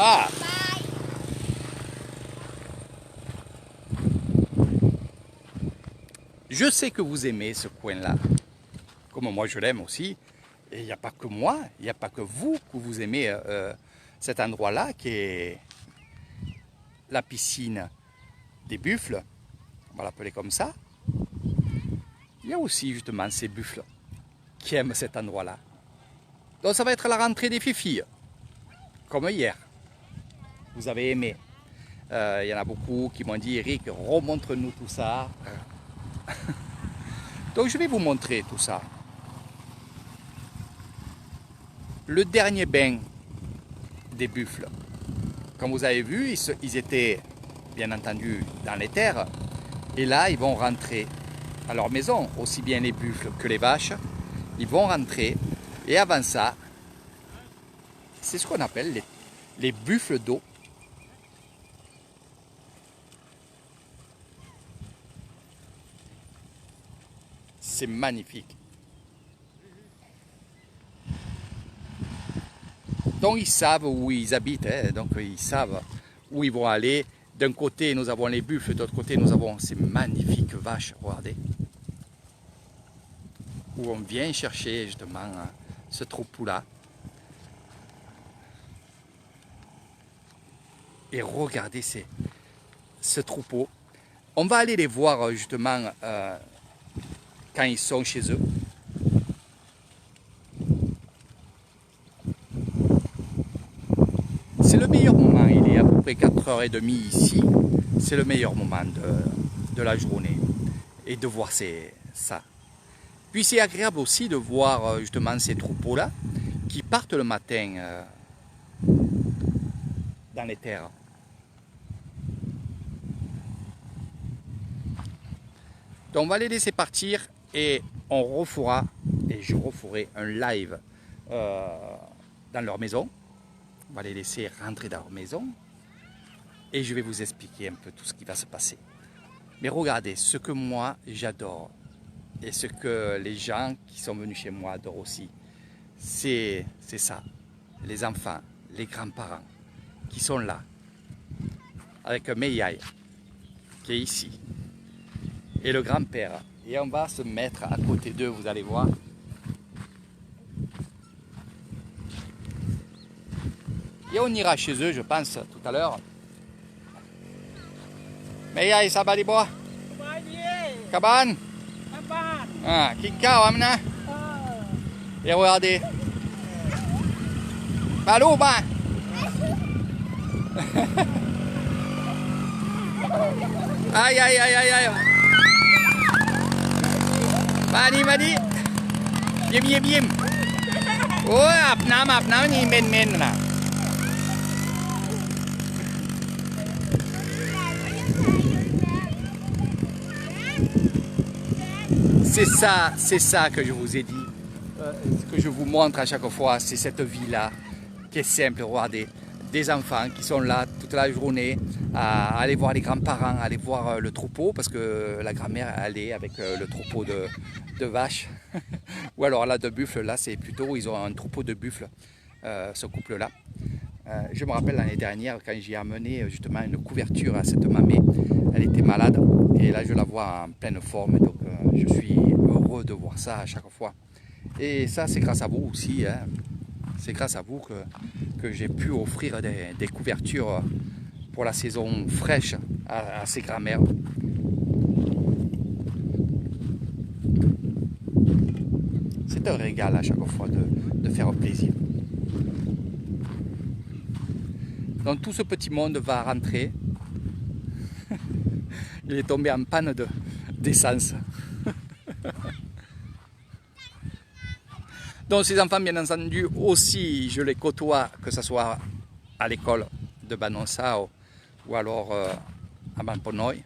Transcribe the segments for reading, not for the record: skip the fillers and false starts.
Ah, je sais que vous aimez ce coin-là, comme moi je l'aime aussi. Et il n'y a pas que moi, il n'y a pas que vous aimez cet endroit-là qui est la piscine des buffles, on va l'appeler comme ça. Il y a aussi justement ces buffles qui aiment cet endroit-là. Donc ça va être la rentrée des fifilles, comme hier. Vous avez aimé. Il y en a beaucoup qui m'ont dit, Eric, remontre-nous tout ça. Donc je vais vous montrer tout ça. Le dernier bain des buffles. Comme vous avez vu, ils étaient bien entendu dans les terres. Et là, ils vont rentrer à leur maison, aussi bien les buffles que les vaches. Ils vont rentrer. Et avant ça, c'est ce qu'on appelle les buffles d'eau. C'est magnifique. Donc ils savent où ils habitent, hein. Donc ils savent où ils vont aller. D'un côté nous avons les buffles, de l'autre côté nous avons ces magnifiques vaches, regardez. Où on vient chercher justement ce troupeau-là. Et regardez ce troupeau. On va aller les voir justement quand ils sont chez eux. C'est le meilleur moment, il est à peu près 4h30 ici. C'est le meilleur moment de la journée et de voir ça. Puis c'est agréable aussi de voir justement ces troupeaux-là qui partent le matin dans les terres. Donc on va les laisser partir et on refera, et je referai un live dans leur maison. On va les laisser rentrer dans leur maison et je vais vous expliquer un peu tout ce qui va se passer. Mais regardez, ce que moi j'adore et ce que les gens qui sont venus chez moi adorent aussi, c'est ça. Les enfants, les grands-parents qui sont là avec Meiai qui est ici et le grand-père. Et on va se mettre à côté d'eux, vous allez voir. Et on ira chez eux, je pense, tout à l'heure. Meiai, ça va les bois? Kaban? Ah, Kika, amna? Et regardez. Allô, ben? Aïe, aïe, aïe, aïe, aïe. Mani, mani. Yim, yim, yim. Oh, apnam, ni men, là. C'est ça que je vous ai dit, ce que je vous montre à chaque fois, c'est cette vie-là qui est simple. Regardez, des enfants qui sont là toute la journée à aller voir les grands-parents, à aller voir le troupeau, parce que la grand-mère allait avec le troupeau de vaches, ou alors là de buffles, là c'est plutôt, ils ont un troupeau de buffles, ce couple-là. Je me rappelle l'année dernière quand j'ai amené justement une couverture à cette mamie, elle était malade et là je la vois en pleine forme, donc je suis heureux de voir ça à chaque fois. Et ça c'est grâce à vous aussi, hein. C'est grâce à vous que j'ai pu offrir des couvertures pour la saison fraîche à ces grands-mères. C'est un régal à chaque fois de faire plaisir. Donc tout ce petit monde va rentrer. Il est tombé en panne d'essence. Donc ces enfants, bien entendu, aussi, je les côtoie, que ce soit à l'école de Banonsao ou alors à Mamponoy.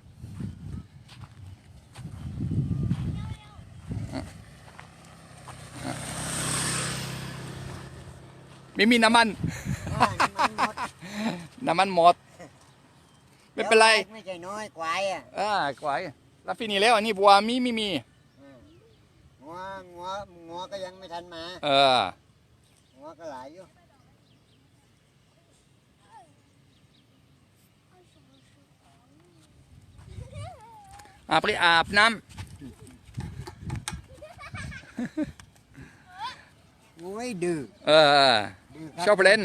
Mimi naman น้ำมันหมดไม่เป็นไรไม่ใช่น้อยควายอ่ะควายแล้วฟินี่แล้วอันนี้บัวมีงัวก็ยังไม่ทันมางัวก็หลายอยู่ Après, à Pnam. โอ้ยดื้อ ดื้อครับ ชอบเล่น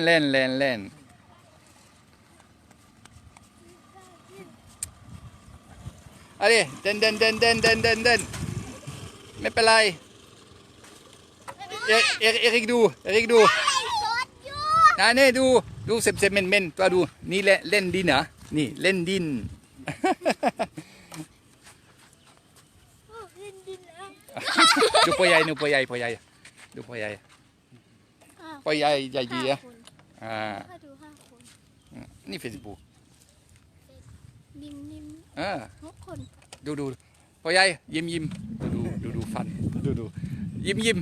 Allez, den. Mais pas là. Eric du. นี่ดูเซมเมนตัวดูนี่เล่นดินเหรอนี่เล่นดิน ดูพ่อใหญ่ดูพ่อใหญ่ดูพ่อใหญ่ใหญ่ดีอะดู5 คน นี่เฟซบุ๊ก นิ่ม 6 คน ดูพ่อใหญ่ยิ้มดูฟันดูยิ้ม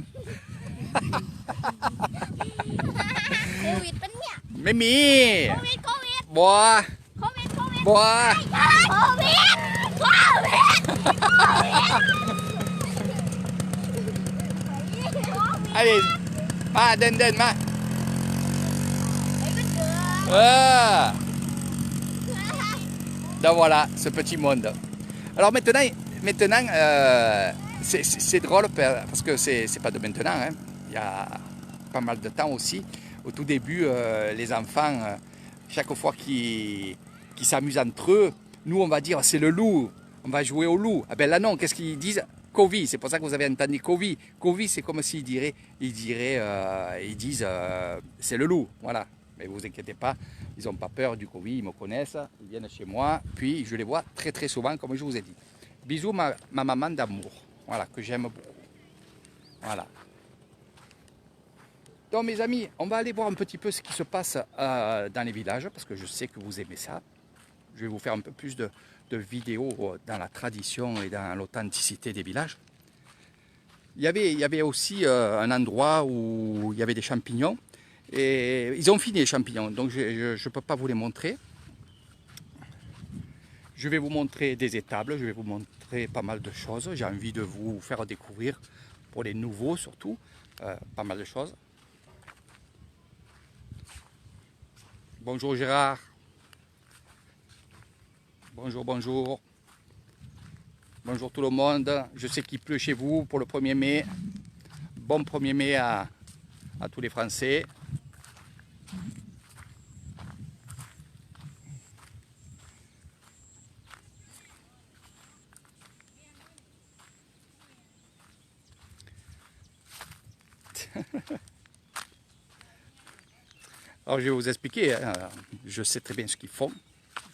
โควิดเป็นเนี่ย ไม่มี โควิด บัว โควิด บัว ไอ้มาเดินมาDonc voilà, ce petit monde. Alors maintenant c'est drôle parce que c'est pas de maintenant, hein. Il y a pas mal de temps aussi. Au tout début, les enfants, chaque fois qu'ils s'amusent entre eux, nous on va dire c'est le loup, on va jouer au loup. Ah ben là non, qu'est-ce qu'ils disent? Covid, c'est pour ça que vous avez entendu Covid. Covid, c'est comme s'ils disent c'est le loup, voilà. Mais vous inquiétez pas, ils n'ont pas peur du Covid, ils me connaissent, ils viennent chez moi, puis je les vois très très souvent, comme je vous ai dit. Bisous ma maman d'amour, voilà, que j'aime beaucoup. Voilà. Donc mes amis, on va aller voir un petit peu ce qui se passe dans les villages, parce que je sais que vous aimez ça. Je vais vous faire un peu plus de vidéos dans la tradition et dans l'authenticité des villages. Il y avait aussi un endroit où il y avait des champignons. Et ils ont fini les champignons, donc je ne peux pas vous les montrer. Je vais vous montrer des étables, je vais vous montrer pas mal de choses. J'ai envie de vous faire découvrir, pour les nouveaux surtout, pas mal de choses. Bonjour Gérard. Bonjour. Bonjour tout le monde. Je sais qu'il pleut chez vous pour le 1er mai. Bon 1er mai à tous les Français. Alors je vais vous expliquer, hein. Je sais très bien ce qu'ils font,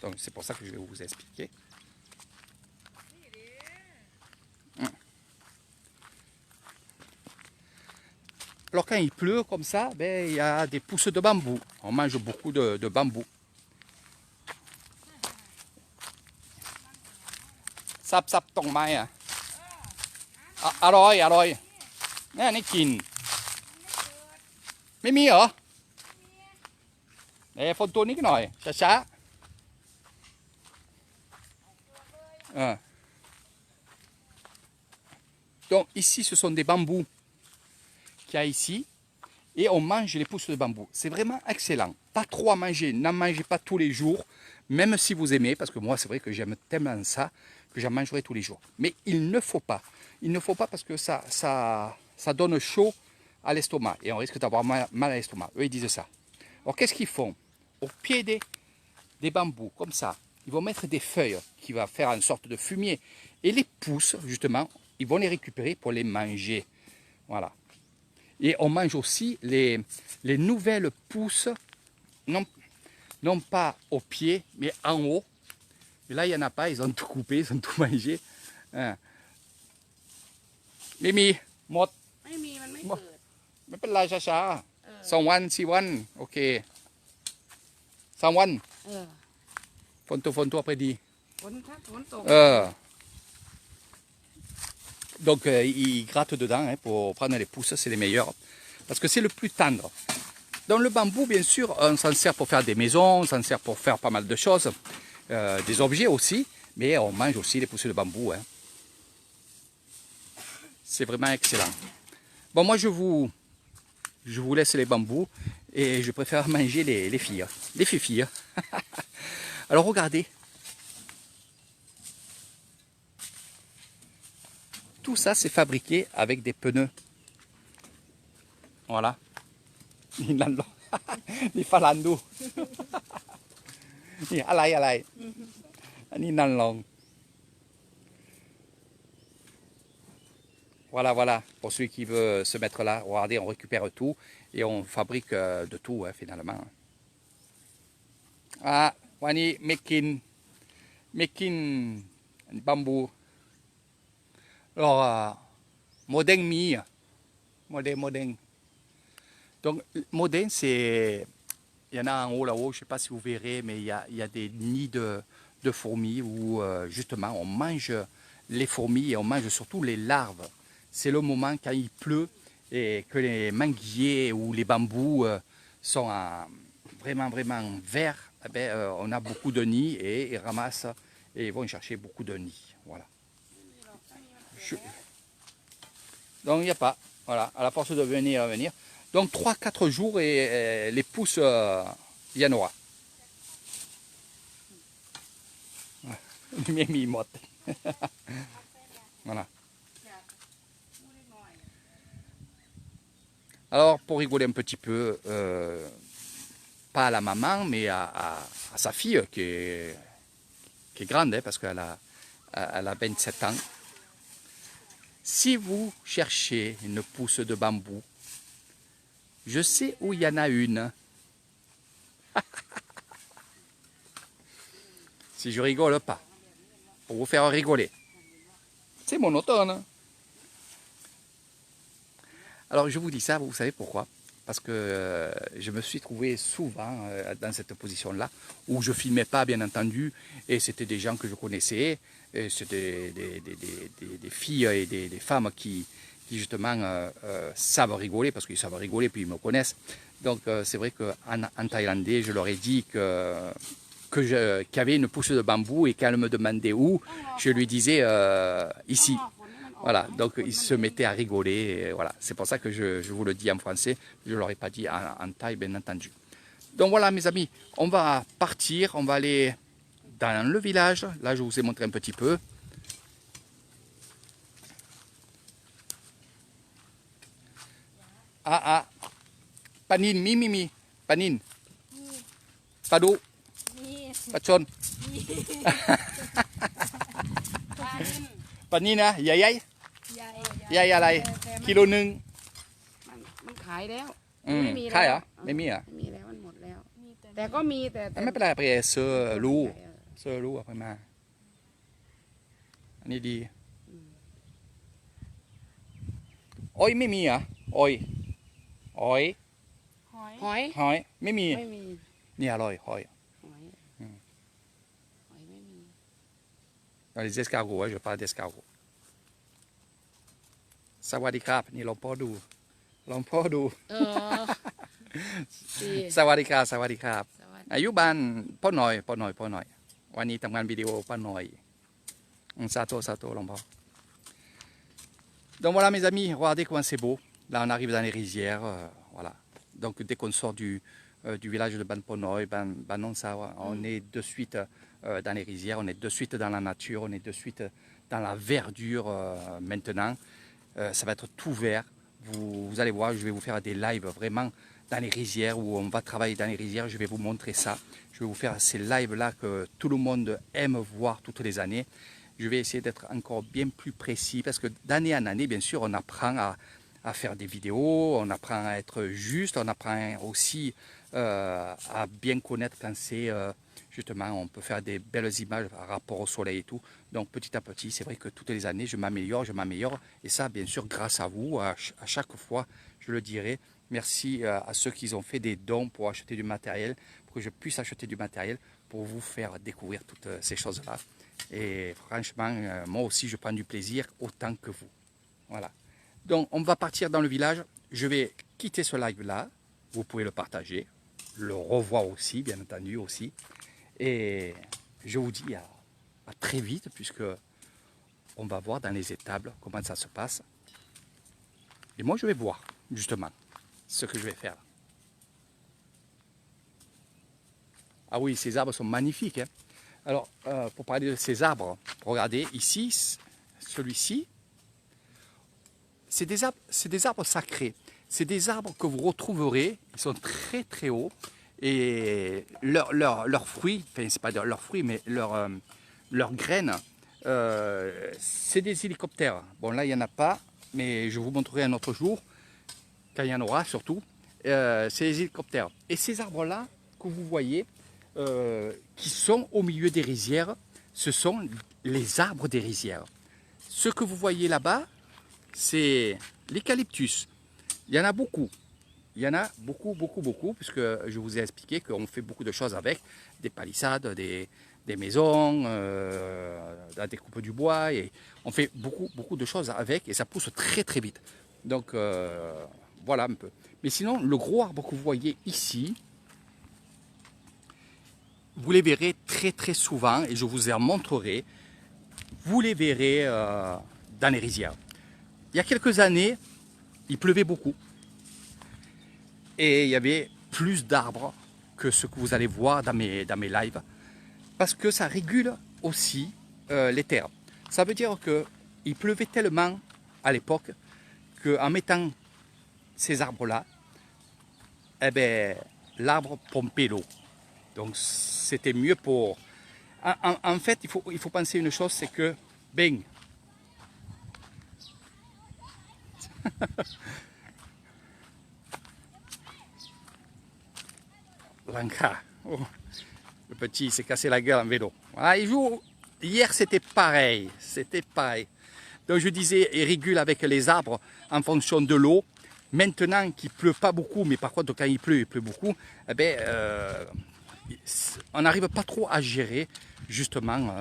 donc c'est pour ça que je vais vous expliquer. Alors quand il pleut comme ça, ben, il y a des pousses de bambou. On mange beaucoup de bambou. Sap tong mai à. Alloy. นี่กินไม่มีเหรอฝนตัวนิดหน่อยช้าDonc ici ce sont des bambous qu'il y a ici et on mange les pousses de bambou. C'est vraiment excellent. Pas trop à manger, n'en mangez pas tous les jours, même si vous aimez, parce que moi c'est vrai que j'aime tellement ça que j'en mangerai tous les jours. Mais il ne faut pas parce que ça donne chaud à l'estomac et on risque d'avoir mal à l'estomac. Eux ils disent ça. Alors qu'est-ce qu'ils font? Au pied des bambous, comme ça, ils vont mettre des feuilles qui vont faire une sorte de fumier. Et les pousses, justement, ils vont les récupérer pour les manger. Voilà. Et on mange aussi les nouvelles pousses, non pas au pied, mais en haut. Et là, il n'y en a pas, ils ont tout coupé, ils ont tout mangé. Hein. Mimi, mot. ไม่มีมันไม่เกิด ไม่เป็นไรช้าๆ2 วัน4 วันโอเค3 วันฝนตัวaprès dit ฝนตก Donc ils grattent dedans hein, pour prendre les pousses, c'est les meilleurs parce que c'est le plus tendre. Dans le bambou, bien sûr, on s'en sert pour faire des maisons, on s'en sert pour faire pas mal de choses, des objets aussi, mais on mange aussi les pousses de bambou. Hein. C'est vraiment excellent. Bon, moi je vous laisse les bambous et je préfère manger les filles, les filles. Alors regardez. Tout ça, c'est fabriqué avec des pneus. Voilà. Ni lăn lông. Ni pha lăn đu. Niอะไร. Ni lăn lông. Voilà. Pour celui qui veut se mettre là, regardez, on récupère tout et on fabrique de tout, hein, finalement. Ah, wani making bamboo. Alors, modeng mi. Modeng. Donc, modeng, c'est... Il y en a en haut, là-haut, je ne sais pas si vous verrez, mais il y a des nids de fourmis où, justement, on mange les fourmis et on mange surtout les larves. C'est le moment quand il pleut et que les manguiers ou les bambous sont vraiment verts. Eh ben, on a beaucoup de nids et ils ramassent et ils vont chercher beaucoup de nids. Voilà. Donc il n'y a pas. Voilà, à la force de venir. Donc 3-4 jours et les pousses, il y en aura. Voilà. Alors, pour rigoler un petit peu, pas à la maman, mais à sa fille qui est grande, hein, parce qu'elle a 27 ans. Si vous cherchez une pousse de bambou, je sais où il y en a une. Si je rigole pas, pour vous faire rigoler. C'est monotone. Alors je vous dis ça, vous savez pourquoi? Parce que je me suis trouvé souvent dans cette position-là, où je ne filmais pas bien entendu, et c'était des gens que je connaissais, et c'était des filles et des femmes qui justement savent rigoler, parce qu'ils savent rigoler, puis ils me connaissent. Donc c'est vrai qu'en thaïlandais, je leur ai dit qu'il y avait une pousse de bambou, et quand elle me demandait où, je lui disais ici. Voilà, donc ils se mettaient à rigoler, et voilà, c'est pour ça que je vous le dis en français, je ne l'aurais pas dit en thaï, bien entendu. Donc voilà mes amis, on va partir, on va aller dans le village, là je vous ai montré un petit peu. Panin, mi, panin, padu, pachon, paninนะใหญ่ใหญ่อะไรกิโลนึง มันขายแล้ว ใช่เหรอไม่มีเหรอ ไม่มีแล้วมันหมดแล้ว แต่ก็มีแต่ ไม่เป็นไรไปเซอร์รู้เอาไปมาอันนี้ดีอ้อยไม่มีเหรออ้อย หอย ไม่มี ไม่มี นี่อร่อยหอย หอยไม่มี Dans les escargots, je parle d'escargots. สวัสดีครับนี่ลองพ่อดู สวัสดีครับอายุบ้านพ่อหน่อยวันนี้ทำงานวิดีโอพ่อหน่อยซาโตลองพ่อ Donc voilà mes amis, regardez comment c'est beau. Là on arrive dans les rizières, voilà. Donc dès qu'on sort du village de Ban Ponoy, Ban Nonsawa, on est de suite dans les rizières, on est de suite dans la nature, on est de suite dans la verdure maintenant. Ça va être tout vert. Vous allez voir, je vais vous faire des lives vraiment dans les rizières où on va travailler dans les rizières. Je vais vous montrer ça. Je vais vous faire ces lives-là que tout le monde aime voir toutes les années. Je vais essayer d'être encore bien plus précis parce que d'année en année, bien sûr, on apprend à faire des vidéos, on apprend à être juste, on apprend aussi à bien connaître quand c'est... justement, on peut faire des belles images par rapport au soleil et tout. Donc petit à petit, c'est vrai que toutes les années, je m'améliore. Et ça, bien sûr, grâce à vous, à chaque fois, je le dirai. Merci à ceux qui ont fait des dons pour acheter du matériel, pour que je puisse acheter du matériel pour vous faire découvrir toutes ces choses-là. Et franchement, moi aussi, je prends du plaisir autant que vous. Voilà. Donc, on va partir dans le village. Je vais quitter ce live-là. Vous pouvez le partager, le revoir aussi, bien entendu aussi. Et je vous dis à très vite, puisque on va voir dans les étables comment ça se passe. Et moi, je vais voir, justement, ce que je vais faire. Ah oui, ces arbres sont magnifiques. Hein. Alors, pour parler de ces arbres, regardez, ici, celui-ci, c'est des arbres sacrés. C'est des arbres que vous retrouverez, ils sont très très hauts. Et leurs fruits, enfin c'est pas leurs fruits, mais leurs graines, c'est des hélicoptères. Bon là il n'y en a pas, mais je vous montrerai un autre jour, quand il y en aura surtout. C'est des hélicoptères. Et ces arbres-là que vous voyez, qui sont au milieu des rizières, ce sont les arbres des rizières. Ce que vous voyez là-bas, c'est l'eucalyptus. Il y en a beaucoup. Il y en a beaucoup, beaucoup, beaucoup, puisque je vous ai expliqué qu'on fait beaucoup de choses avec, des palissades, des maisons, la découpe du bois, et on fait beaucoup, beaucoup de choses avec, et ça pousse très, très vite. Donc, voilà un peu. Mais sinon, le gros arbre que vous voyez ici, vous les verrez très, très souvent, et je vous en montrerai. Vous les verrez dans les rizières. Il y a quelques années, il pleuvait beaucoup. Et il y avait plus d'arbres que ce que vous allez voir dans mes lives. Parce que ça régule aussi les terres. Ça veut dire qu'il pleuvait tellement à l'époque qu'en mettant ces arbres-là, eh ben, l'arbre pompait l'eau. Donc c'était mieux pour... En fait, il faut penser une chose, c'est que, ben, Lanka, oh, le petit s'est cassé la gueule en vélo. Voilà, il joue. Hier c'était pareil, Donc je disais, il régule avec les arbres en fonction de l'eau. Maintenant qu'il ne pleut pas beaucoup, mais par contre quand il pleut beaucoup, eh ben, on n'arrive pas trop à gérer justement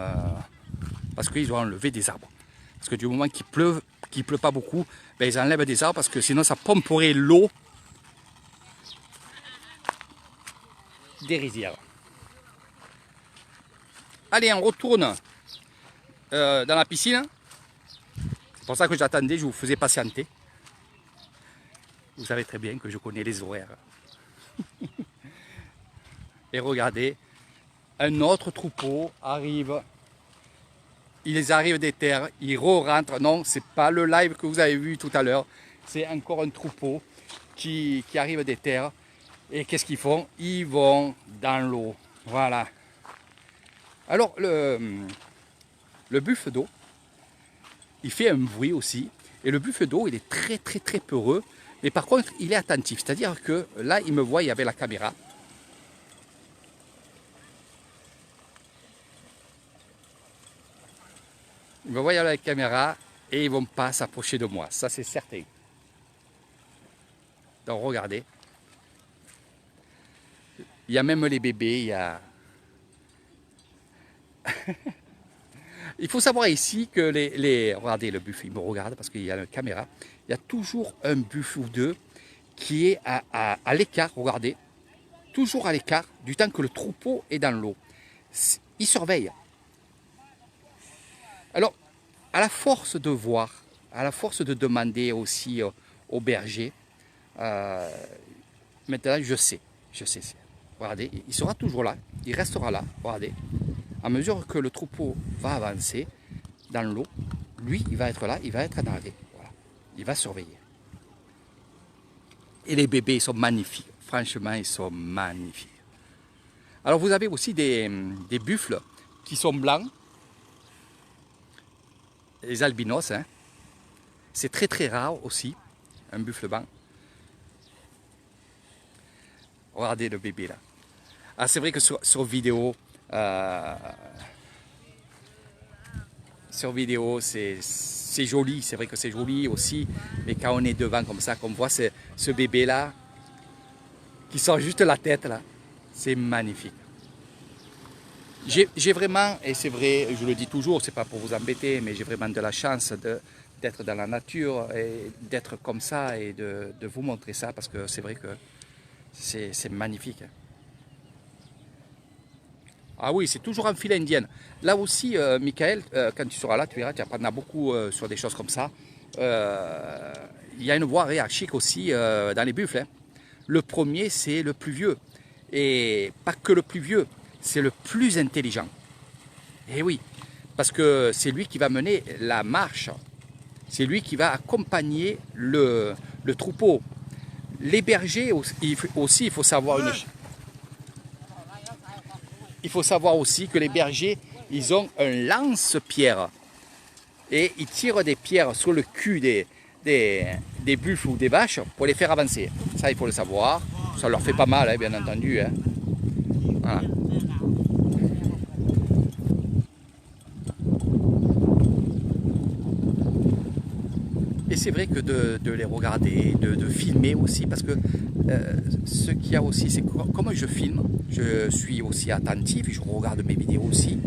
parce qu'ils ont enlevé des arbres. Parce que du moment qu'il pleut pas beaucoup, ben, ils enlèvent des arbres parce que sinon ça pomperait l'eau des rizières. Allez, on retourne dans la piscine. C'est pour ça que j'attendais, je vous faisais patienter. Vous savez très bien que je connais les horaires. Et regardez, un autre troupeau arrive. Ils arrivent des terres, ils re-rentrent. Non, c'est pas le live que vous avez vu tout à l'heure. C'est encore un troupeau qui arrive des terres. Et qu'est-ce qu'ils font? Ils vont dans l'eau. Voilà. Alors, le buffle d'eau, il fait un bruit aussi. Et le buffle d'eau, il est très, très, très peureux. Mais par contre, il est attentif. C'est-à-dire que là, il me voit, il y avait la caméra. Il me voit avec la caméra et ils ne vont pas s'approcher de moi. Ça, c'est certain. Donc, regardez. Il y a même les bébés, il y a... Il faut savoir ici que regardez le buffle, il me regarde parce qu'il y a une caméra. Il y a toujours un buffle ou deux qui est à l'écart, regardez. Toujours à l'écart du temps que le troupeau est dans l'eau. Il surveille. Alors, à la force de voir, à la force de demander aussi au berger, maintenant je sais. Regardez, il sera toujours là, il restera là, regardez. À mesure que le troupeau va avancer dans l'eau, lui, il va être là, il va être en arrêt. Voilà. Il va surveiller. Et les bébés, ils sont magnifiques. Franchement, ils sont magnifiques. Alors, vous avez aussi des buffles qui sont blancs. Les albinos, hein. C'est très très rare aussi, un buffle blanc. Regardez le bébé là. Ah, c'est vrai que sur vidéo, c'est joli, c'est vrai que c'est joli aussi, mais quand on est devant comme ça, qu'on voit ce bébé là, qui sort juste la tête là, c'est magnifique. J'ai vraiment, et c'est vrai, je le dis toujours, c'est pas pour vous embêter, mais j'ai vraiment de la chance d'être dans la nature et d'être comme ça et de vous montrer ça, parce que c'est vrai que c'est magnifique. Ah oui, c'est toujours en file indienne. Là aussi, Michael, quand tu seras là, tu verras, tu apprendras beaucoup sur des choses comme ça. Il y a une voie hiérarchique aussi dans les buffles. Hein. Le premier, c'est le plus vieux. Et pas que le plus vieux, c'est le plus intelligent. Et oui, parce que c'est lui qui va mener la marche C'est lui qui va accompagner le troupeau. Les bergers aussi, il faut savoir aussi que les bergers, ils ont un lance-pierre. Et ils tirent des pierres sur le cul des buffles ou des vaches pour les faire avancer. Ça, il faut le savoir. Ça leur fait pas mal, hein, bien entendu. Hein. Voilà. Et c'est vrai que de les regarder, de filmer aussi, parce que ce qu'il y a aussi, c'est que comme je filme, je suis aussi attentif, je regarde mes vidéos aussi.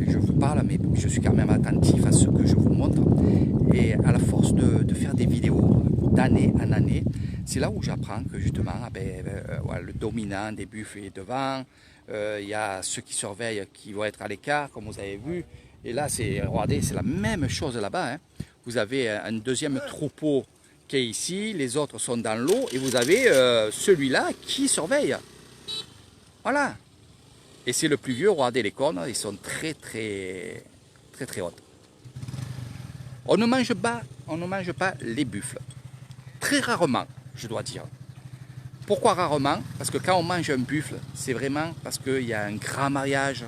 Je vous parle, mais je suis quand même attentif à ce que je vous montre. Et à la force de faire des vidéos d'année en année, c'est là où j'apprends que justement, voilà, le dominant des buffles est devant. Il y a ceux qui surveillent qui vont être à l'écart, comme vous avez vu. Et là, regardez, c'est la même chose là-bas. Hein. Vous avez un deuxième troupeau qui est ici, les autres sont dans l'eau, et vous avez celui-là qui surveille. Voilà. Et c'est le plus vieux, regardez les cornes, ils sont très hautes. On ne mange pas les buffles. Très rarement, je dois dire. Pourquoi rarement? Parce que quand on mange un buffle, c'est vraiment parce qu'il y a un grand mariage,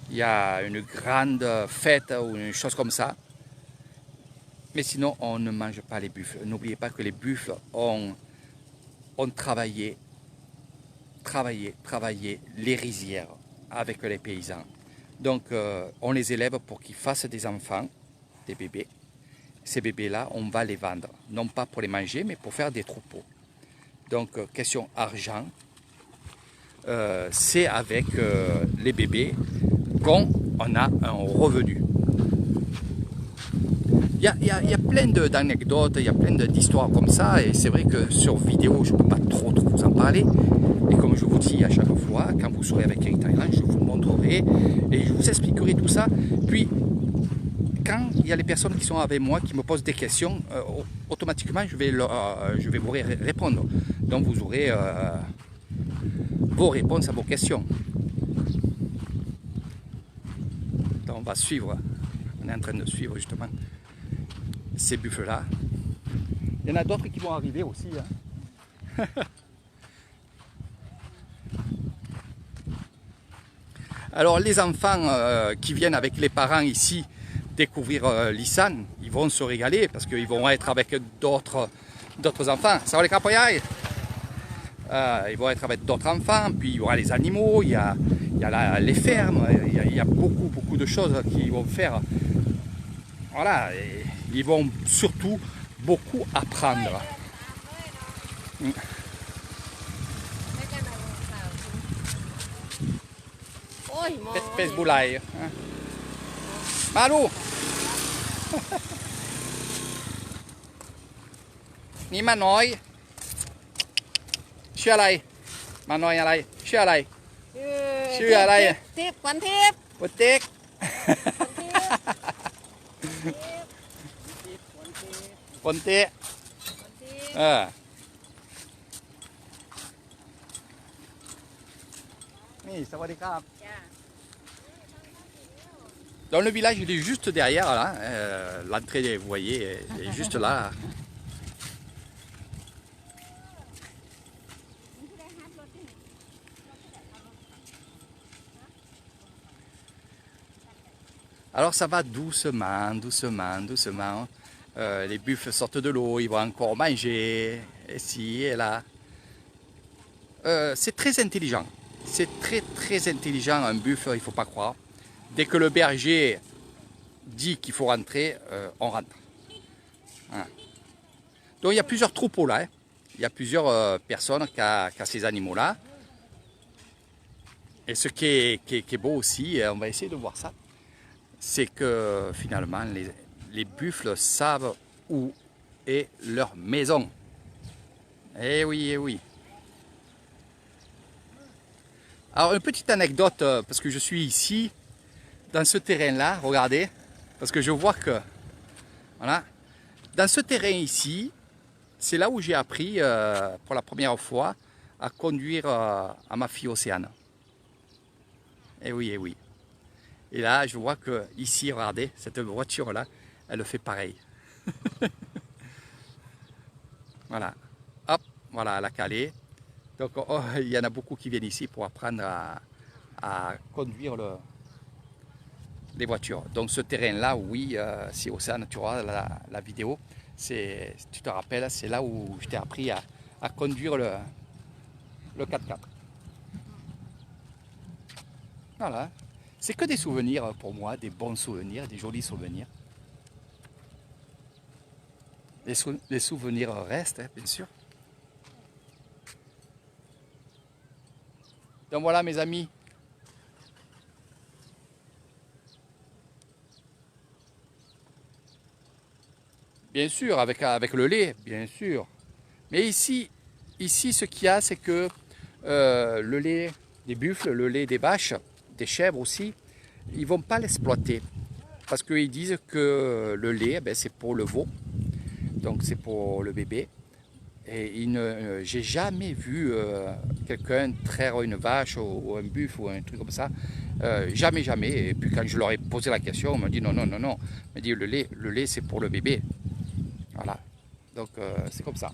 il y a une grande fête ou une chose comme ça. Mais sinon, on ne mange pas les buffles. N'oubliez pas que les buffles ont travaillé les rizières avec les paysans. Donc, on les élève pour qu'ils fassent des enfants, des bébés. Ces bébés-là, on va les vendre. Non pas pour les manger, mais pour faire des troupeaux. Donc, question argent, c'est avec les bébés qu'on a un revenu. Il y a plein d'anecdotes, il y a plein d'histoires comme ça, et c'est vrai que sur vidéo, je ne peux pas trop vous en parler. Et comme je vous dis à chaque fois, quand vous serez avec un Thaïlande, je vous montrerai et je vous expliquerai tout ça. Puis, quand il y a les personnes qui sont avec moi, qui me posent des questions, automatiquement, je vais vous répondre. Donc, vous aurez vos réponses à vos questions. Donc, on va suivre. On est en train de suivre justement ces buffles-là. Il y en a d'autres qui vont arriver aussi. Hein. Alors les enfants qui viennent avec les parents ici découvrir l'Isan, ils vont se régaler parce qu'ils vont être avec d'autres enfants. Ça va les capoyards. Ils vont être avec d'autres enfants, puis il y aura les animaux, il y a les fermes, il y a beaucoup de choses qu'ils vont faire. Voilà, et ils vont surtout beaucoup apprendre. Pes bulay. Malu. Ni มาน้อยชื่ออะไรมาน้อยอะไรชื่ออะไรชื่ออะไรทิพย์วันทิพย์ ปุเต็ก คนเตะนี่สวัสดีครับ Dans le village, il est juste derrière, là. L'entrée, vous voyez, est juste là. Alors ça va doucement. Les buffles sortent de l'eau, ils vont encore manger, ici et là. C'est très intelligent. C'est très intelligent un buffle, il ne faut pas croire. Dès que le berger dit qu'il faut rentrer, on rentre. Voilà. Donc il y a plusieurs troupeaux là. Hein. Il y a plusieurs personnes qui ont ces animaux-là. Et ce qui est beau aussi, on va essayer de voir ça, c'est que finalement les buffles savent où est leur maison. Eh oui. Alors une petite anecdote, parce que je suis ici, dans ce terrain-là, regardez, parce que je vois que, voilà, dans ce terrain ici, c'est là où j'ai appris pour la première fois à conduire à ma fille Océane. Eh oui. Et là, je vois que ici, regardez, cette voiture-là, elle fait pareil. Voilà, hop, voilà, elle a calé. Donc oh, il y en a beaucoup qui viennent ici pour apprendre à conduire les voitures. Donc ce terrain-là, oui, si Océane, tu vois la vidéo, tu te rappelles, c'est là où je t'ai appris à conduire le 4x4. Voilà, c'est que des souvenirs pour moi, des bons souvenirs, des jolis souvenirs. Les souvenirs restent, hein, bien sûr. Donc voilà mes amis. Bien sûr, avec le lait, bien sûr. Mais ici ce qu'il y a, c'est que le lait des buffles, le lait des vaches, des chèvres aussi, ils ne vont pas l'exploiter. Parce qu'ils disent que le lait, ben, c'est pour le veau, donc c'est pour le bébé. Et j'ai jamais vu quelqu'un traire une vache ou un buffle ou un truc comme ça. Jamais, jamais. Et puis quand je leur ai posé la question, on m'a dit non, non, non, non. On m'a dit le lait c'est pour le bébé. Voilà. Donc c'est comme ça.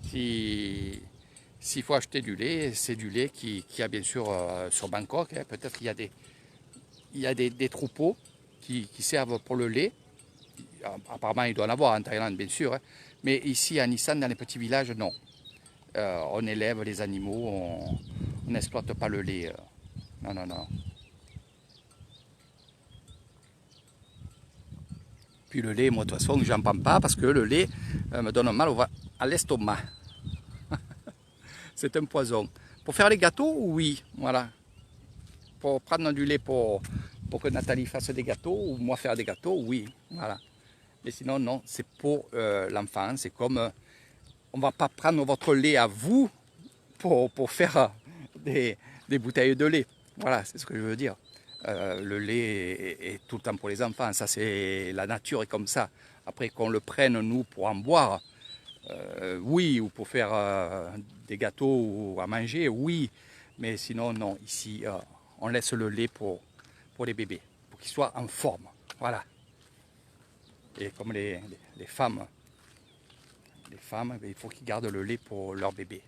S'il faut acheter du lait, c'est du lait qui a bien sûr sur Bangkok. Hein, peut-être qu'il y a des troupeaux qui servent pour le lait. Apparemment, il doit en avoir en Thaïlande, bien sûr. Hein. Mais ici, à Nissan, dans les petits villages, non. On élève les animaux, on n'exploite pas le lait. Non, non, non. Puis le lait, moi, de toute façon, j'en prends pas parce que le lait me donne mal à l'estomac. C'est un poison. Pour faire les gâteaux, oui, voilà. Pour prendre du lait pour que Nathalie fasse des gâteaux ou moi faire des gâteaux, oui, voilà. Mais sinon, non, c'est pour l'enfant. C'est comme, on ne va pas prendre votre lait à vous pour faire des bouteilles de lait. Voilà, c'est ce que je veux dire. Le lait est tout le temps pour les enfants. Ça, c'est la nature est comme ça. Après, qu'on le prenne, nous, pour en boire, oui, ou pour faire des gâteaux ou à manger, oui. Mais sinon, non. Ici, on laisse le lait pour les bébés, pour qu'ils soient en forme. Voilà. Et comme les femmes, il faut qu'ils gardent le lait pour leur bébé.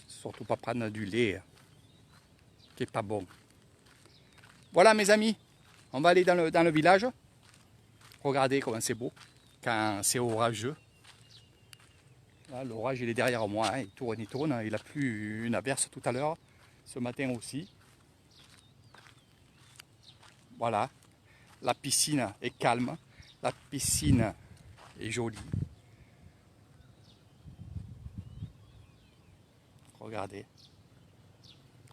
Surtout pas prendre du lait qui n'est pas bon. Voilà mes amis, on va aller dans le village. Regardez comment c'est beau quand c'est orageux. L'orage il est derrière moi, hein. Il tourne. Il a plu une averse tout à l'heure, ce matin aussi. Voilà, la piscine est calme, la piscine est jolie. Regardez.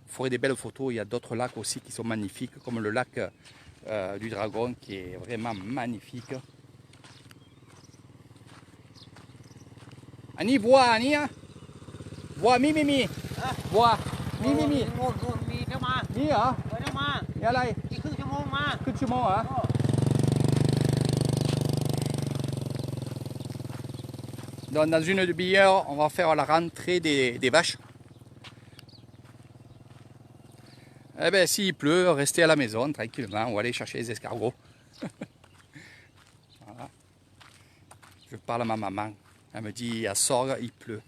Vous ferez des belles photos, il y a d'autres lacs aussi qui sont magnifiques, comme le lac du Dragon qui est vraiment magnifique. Ani bois, Ani, hein? Bois, mi, bois, mi, mi. Mi, hein? Mi,อะไร? อีกครึ่งชั่วโมงมา ครึ่งชั่วโมงเหรอ Dans une demi-heure, on va faire la rentrée des vaches. Eh bien, s'il pleut, restez à la maison tranquillement. On va aller chercher les escargots. Voilà. Je parle à ma maman. Elle me dit, à Sorgue, il pleut.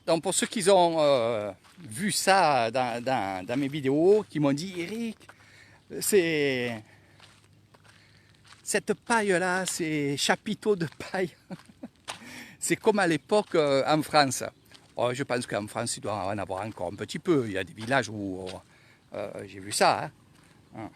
Donc, pour ceux qui ont vu ça dans mes vidéos, qui m'ont dit, Eric, cette paille-là, ces chapiteaux de paille, c'est comme à l'époque en France. Oh, je pense qu'en France, il doit en avoir encore un petit peu. Il y a des villages où j'ai vu ça. Hein.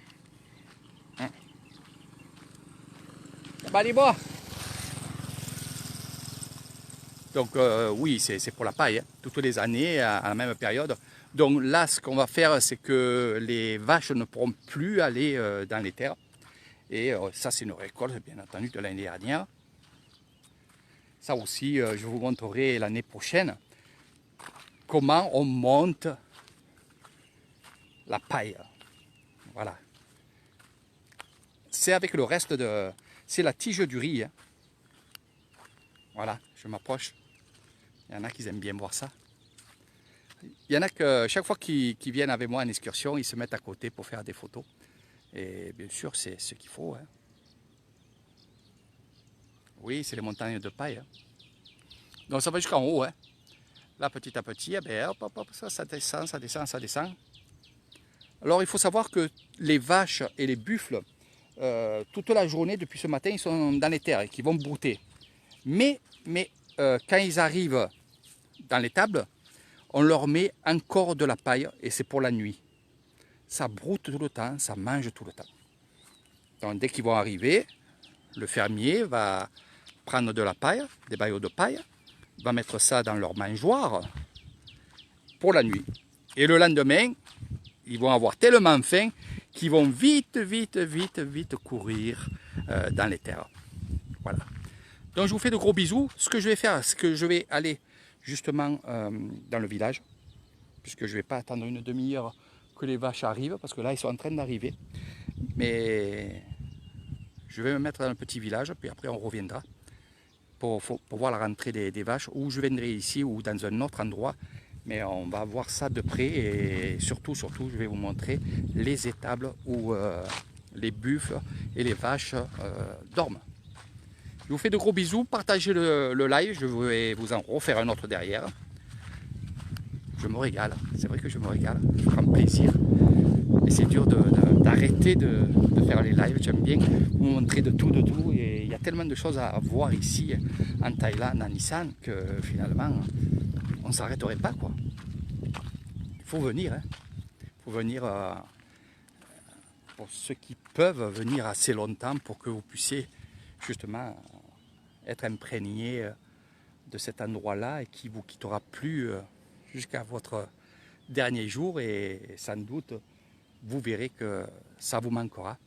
Donc oui, c'est pour la paille, hein, toutes les années, à la même période. Donc là, ce qu'on va faire, c'est que les vaches ne pourront plus aller dans les terres. Et ça, c'est une récolte, bien entendu, de l'année dernière. Ça aussi, je vous montrerai l'année prochaine comment on monte la paille. Voilà. C'est avec le reste de... C'est la tige du riz. Hein. Voilà, je m'approche. Il y en a qui aiment bien voir ça. Il y en a que chaque fois qu'ils viennent avec moi en excursion, ils se mettent à côté pour faire des photos. Et bien sûr, c'est ce qu'il faut. Hein. Oui, c'est les montagnes de paille. Hein. Donc ça va jusqu'en haut. Hein. Là, petit à petit, eh ben, hop, hop, hop, ça descend, ça descend, ça descend. Alors, il faut savoir que les vaches et les buffles, toute la journée, depuis ce matin, ils sont dans les terres et qui vont brouter. Mais quand ils arrivent dans l'étable, on leur met encore de la paille et c'est pour la nuit. Ça broute tout le temps, ça mange tout le temps. Donc, dès qu'ils vont arriver, le fermier va prendre de la paille, des baillots de paille, va mettre ça dans leur mangeoire pour la nuit. Et le lendemain, ils vont avoir tellement faim qu'ils vont vite courir dans les terres. Voilà. Donc je vous fais de gros bisous. Ce que je vais faire, c'est que je vais aller justement dans le village, puisque je ne vais pas attendre une demi-heure que les vaches arrivent, parce que là ils sont en train d'arriver. Mais je vais me mettre dans un petit village, puis après on reviendra pour voir la rentrée des vaches, ou je viendrai ici ou dans un autre endroit. Mais on va voir ça de près et surtout, je vais vous montrer les étables où les buffles et les vaches dorment. Je vous fais de gros bisous, partagez le live, je vais vous en refaire un autre derrière. Je me régale, c'est vrai que je me régale, je prends plaisir. Et c'est dur d'arrêter de faire les lives, j'aime bien vous montrer de tout. Et il y a tellement de choses à voir ici en Thaïlande, en Isan, que finalement on ne s'arrêterait pas, quoi. Il faut venir, hein. Il faut venir, pour ceux qui peuvent venir assez longtemps pour que vous puissiez justement être imprégné de cet endroit-là et qui ne vous quittera plus jusqu'à votre dernier jour et sans doute vous verrez que ça vous manquera.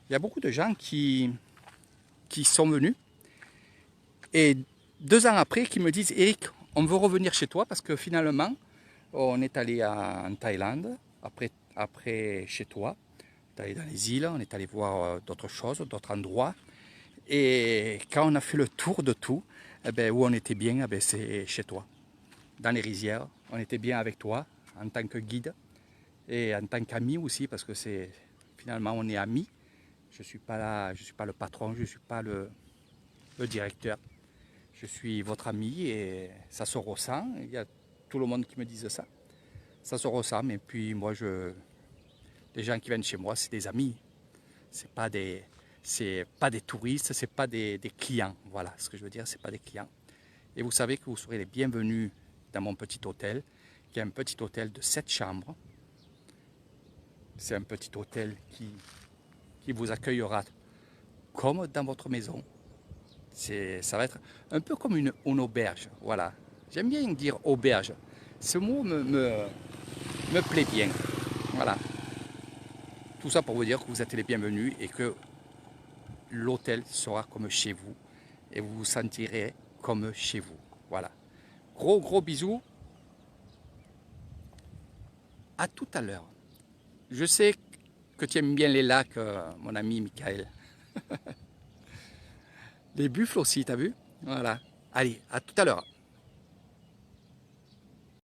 Il y a beaucoup de gens qui sont venus et 2 ans après qui me disent « Eric, on veut revenir chez toi parce que finalement, on est allé en Thaïlande, après chez toi, on est allé dans les îles, on est allé voir d'autres choses, d'autres endroits. Et quand on a fait le tour de tout, eh bien, où on était bien, eh bien, c'est chez toi. Dans les rizières, on était bien avec toi en tant que guide et en tant qu'ami aussi parce que finalement on est amis. Je ne suis pas là, je ne suis pas le patron, je ne suis pas le directeur. Je suis votre ami et ça se ressent. Il y a tout le monde qui me disent ça. Ça se ressent. Et puis moi, les gens qui viennent chez moi, c'est des amis. C'est pas des touristes, c'est pas des clients. Voilà ce que je veux dire, c'est pas des clients. Et vous savez que vous serez les bienvenus dans mon petit hôtel, qui est un petit hôtel de 7 chambres. C'est un petit hôtel qui vous accueillera comme dans votre maison. Ça va être un peu comme une auberge, voilà. J'aime bien dire auberge. Ce mot me plaît bien, voilà. Tout ça pour vous dire que vous êtes les bienvenus et que l'hôtel sera comme chez vous et vous vous sentirez comme chez vous, voilà. Gros bisous. À tout à l'heure. Je sais que tu aimes bien les lacs, mon ami Michael. Les buffles aussi, t'as vu? Voilà. Allez, à tout à l'heure.